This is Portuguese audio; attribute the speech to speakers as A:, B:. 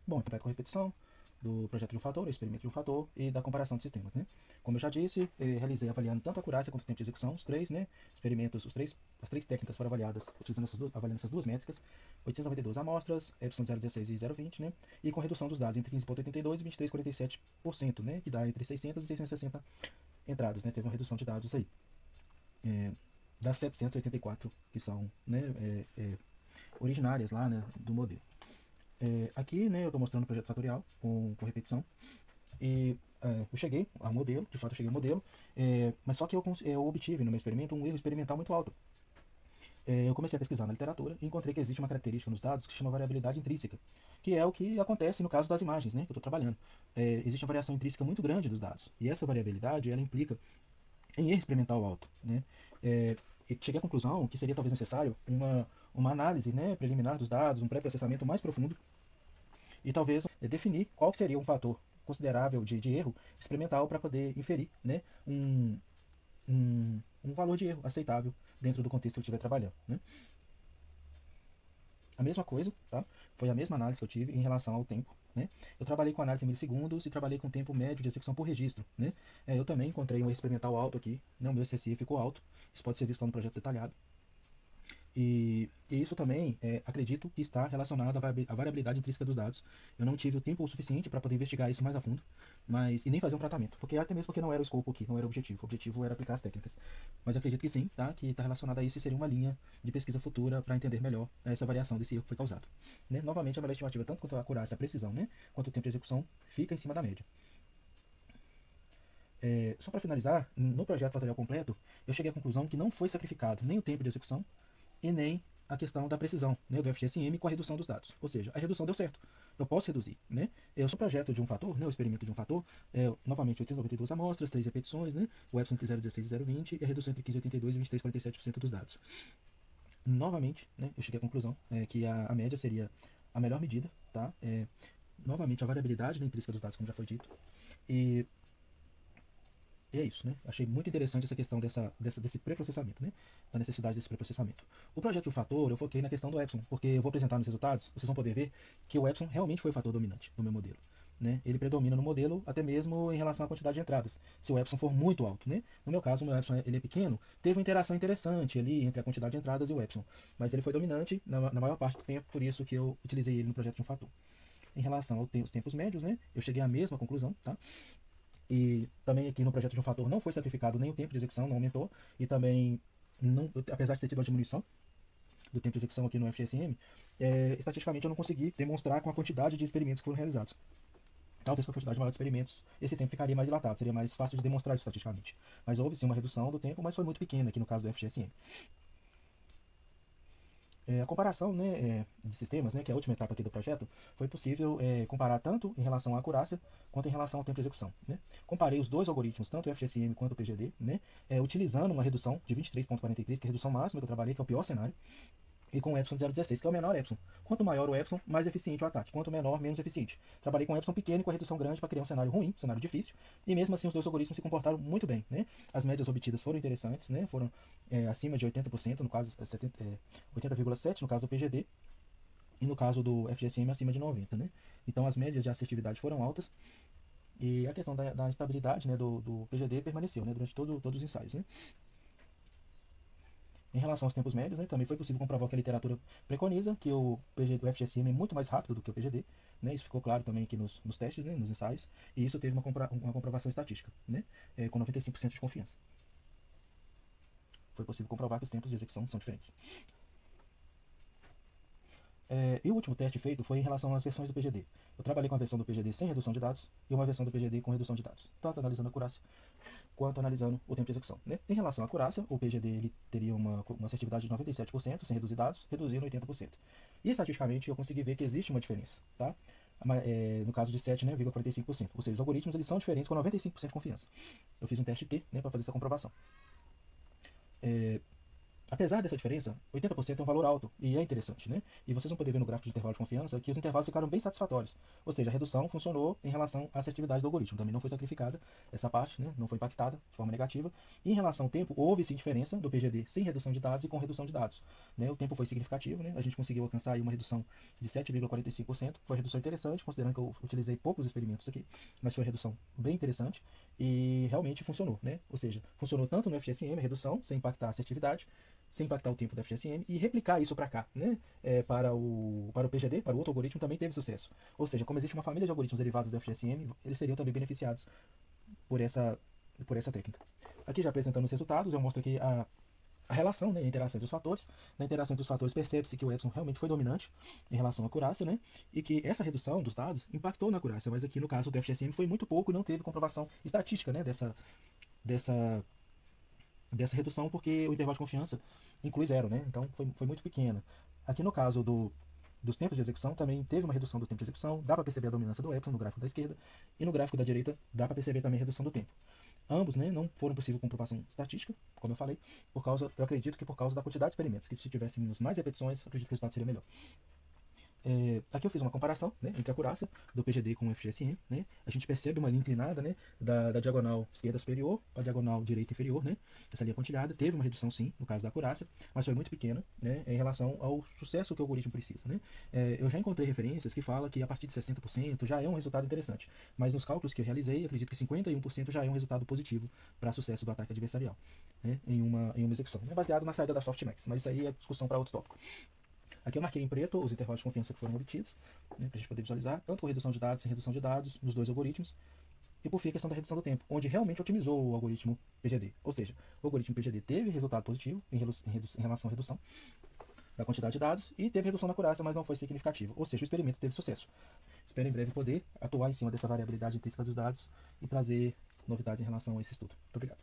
A: Bom, vai com repetição do projeto de um fator, do experimento de um fator e da comparação de sistemas, né? Como eu já disse, realizei avaliando tanto a acurácia quanto o tempo de execução, os três, né? Experimentos, as três técnicas foram avaliadas utilizando avaliando essas duas métricas, 892 amostras, epsilon 0,16 e 0,20, né? E com redução dos dados entre 15,82 e 23,47%, né? Que dá entre 600 e 660 entradas, né? Teve uma redução de dados aí. Das 784 que são, né, originárias lá, né, do modelo. Aqui, né, eu estou mostrando o projeto fatorial com repetição. E eu cheguei ao modelo, de fato eu cheguei ao modelo, mas só que eu obtive no meu experimento um erro experimental muito alto. Eu comecei a pesquisar na literatura e encontrei que existe uma característica nos dados que se chama variabilidade intrínseca, que é o que acontece no caso das imagens, né, que eu estou trabalhando. Existe uma variação intrínseca muito grande dos dados, e essa variabilidade ela implica em erro experimental alto. Né? E cheguei à conclusão que seria talvez necessário uma análise, né, preliminar dos dados, um pré-processamento mais profundo e talvez definir qual seria um fator considerável de erro experimental para poder inferir, né, um valor de erro aceitável dentro do contexto que eu estiver trabalhando. Né? A mesma coisa, tá? Foi a mesma análise que eu tive em relação ao tempo. Né? Eu trabalhei com análise em milissegundos e trabalhei com tempo médio de execução por registro. Né? Eu também encontrei um experimental alto aqui, né? O meu SSI ficou alto, isso pode ser visto lá no projeto detalhado. E isso também, acredito que está relacionado à variabilidade intrínseca dos dados. Eu não tive o tempo suficiente para poder investigar isso mais a fundo, e nem fazer um tratamento, porque até mesmo porque não era o escopo aqui, não era o objetivo. O objetivo era aplicar as técnicas. Mas acredito que sim, tá? Que está relacionado a isso e seria uma linha de pesquisa futura para entender melhor essa variação desse erro que foi causado. Né? Novamente, a melhor estimativa, tanto quanto a acurácia, a precisão, né? Quanto o tempo de execução, fica em cima da média. Só para finalizar, no projeto fatorial completo, eu cheguei à conclusão que não foi sacrificado nem o tempo de execução e nem a questão da precisão, né, do FGSM com a redução dos dados. Ou seja, a redução deu certo. Eu posso reduzir. Né? Eu sou projeto de um fator, né, o experimento de um fator, novamente 892 amostras, 3 repetições, né, o epsilon entre 0,16 e 0,20 e a redução entre 15,82 e 23,47% dos dados. Novamente, né, eu cheguei à conclusão que a média seria a melhor medida. Tá? Novamente, a variabilidade, né, intrínseca dos dados, como já foi dito. E E é isso, né? Achei muito interessante essa questão desse pré-processamento, né? Da necessidade desse pré-processamento. O projeto de um fator, eu foquei na questão do epsilon, porque eu vou apresentar nos resultados, vocês vão poder ver que o epsilon realmente foi o fator dominante no meu modelo. Né? Ele predomina no modelo até mesmo em relação à quantidade de entradas, se o epsilon for muito alto. Né? No meu caso, o meu epsilon ele é pequeno, teve uma interação interessante ali entre a quantidade de entradas e o epsilon, mas ele foi dominante na maior parte do tempo, por isso que eu utilizei ele no projeto de um fator. Em relação aos tempos médios, né? Eu cheguei à mesma conclusão, tá? E também aqui no projeto de um fator não foi sacrificado nem o tempo de execução, não aumentou, e também, não, apesar de ter tido uma diminuição do tempo de execução aqui no FGSM, estatisticamente eu não consegui demonstrar com a quantidade de experimentos que foram realizados. Talvez com a quantidade maior de experimentos, esse tempo ficaria mais dilatado, seria mais fácil de demonstrar isso estatisticamente. Mas houve sim uma redução do tempo, mas foi muito pequena aqui no caso do FGSM. A comparação, né, de sistemas, né, que é a última etapa aqui do projeto, foi possível comparar tanto em relação à acurácia quanto em relação ao tempo de execução. Né? Comparei os dois algoritmos, tanto o FGSM quanto o PGD, né, utilizando uma redução de 23,43, que é a redução máxima que eu trabalhei, que é o pior cenário, e com o epsilon 0,16, que é o menor epsilon. Quanto maior o epsilon, mais eficiente o ataque. Quanto menor, menos eficiente. Trabalhei com epsilon pequeno e com a redução grande para criar um cenário ruim, um cenário difícil, e mesmo assim os dois algoritmos se comportaram muito bem. Né? As médias obtidas foram interessantes, né? Foram acima de 80%, no caso 80,7% no caso do PGD, e no caso do FGSM acima de 90%. Né? Então as médias de assertividade foram altas, e a questão da estabilidade, né, do PGD permaneceu, né, durante todos os ensaios. Né? Em relação aos tempos médios, né, também foi possível comprovar que a literatura preconiza que o FGSM é muito mais rápido do que o PGD. Né, isso ficou claro também aqui nos testes, né, nos ensaios, e isso teve uma comprovação estatística, né, com 95% de confiança. Foi possível comprovar que os tempos de execução são diferentes. E o último teste feito foi em relação às versões do PGD. Eu trabalhei com a versão do PGD sem redução de dados e uma versão do PGD com redução de dados, tanto analisando a acurácia quanto analisando o tempo de execução. Né? Em relação à acurácia, o PGD ele teria uma assertividade de 97% sem reduzir dados, reduzindo 80%. E estatisticamente eu consegui ver que existe uma diferença, tá? No caso de 7,45%. Ou seja, os algoritmos eles são diferentes com 95% de confiança. Eu fiz um teste T, né, para fazer essa comprovação. Apesar dessa diferença, 80% é um valor alto e é interessante, né? E vocês vão poder ver no gráfico de intervalo de confiança que os intervalos ficaram bem satisfatórios. Ou seja, a redução funcionou em relação à assertividade do algoritmo. Também não foi sacrificada essa parte, né? Não foi impactada de forma negativa. E em relação ao tempo, houve sim diferença do PGD sem redução de dados e com redução de dados. Né? O tempo foi significativo, né? A gente conseguiu alcançar aí uma redução de 7,45%. Foi uma redução interessante, considerando que eu utilizei poucos experimentos aqui, mas foi uma redução bem interessante e realmente funcionou, né? Ou seja, funcionou tanto no FGSM, a redução, sem impactar a assertividade, sem impactar o tempo da FGSM, e replicar isso para cá, né? Para o PGD, para o outro algoritmo, também teve sucesso. Ou seja, como existe uma família de algoritmos derivados do FGSM, eles seriam também beneficiados por essa técnica. Aqui já apresentando os resultados, eu mostro aqui a relação, né, a interação entre os fatores. Na interação entre os fatores, percebe-se que o Epsilon realmente foi dominante em relação à acurácia, né, e que essa redução dos dados impactou na acurácia, mas aqui no caso do FGSM foi muito pouco e não teve comprovação estatística, né, dessa dessa redução, porque o intervalo de confiança inclui zero, né? Então foi muito pequena. Aqui no caso dos tempos de execução, também teve uma redução do tempo de execução, dá para perceber a dominância do epsilon no gráfico da esquerda, e no gráfico da direita dá para perceber também a redução do tempo. Ambos, né, não foram possível comprovação estatística, como eu falei, eu acredito que por causa da quantidade de experimentos, que se tivéssemos mais repetições, eu acredito que o resultado seria melhor. Aqui eu fiz uma comparação, né, entre a acurácia do PGD com o FGSM, né? A gente percebe uma linha inclinada, né, da diagonal esquerda superior para a diagonal direita inferior, né? Essa linha pontilhada teve uma redução sim, no caso da acurácia, mas foi muito pequena, né, em relação ao sucesso que o algoritmo precisa, né? Eu já encontrei referências que falam que a partir de 60% já é um resultado interessante, mas nos cálculos que eu realizei, acredito que 51% já é um resultado positivo para sucesso do ataque adversarial, né, em uma execução. É baseado na saída da Softmax, mas isso aí é discussão para outro tópico. Aqui eu marquei em preto os intervalos de confiança que foram obtidos, né, para a gente poder visualizar, tanto com redução de dados sem redução de dados, nos dois algoritmos, e por fim a questão da redução do tempo, onde realmente otimizou o algoritmo PGD. Ou seja, o algoritmo PGD teve resultado positivo em relação à redução da quantidade de dados e teve redução na acurácia, mas não foi significativo. Ou seja, o experimento teve sucesso. Espero em breve poder atuar em cima dessa variabilidade intrínseca dos dados e trazer novidades em relação a esse estudo. Muito obrigado.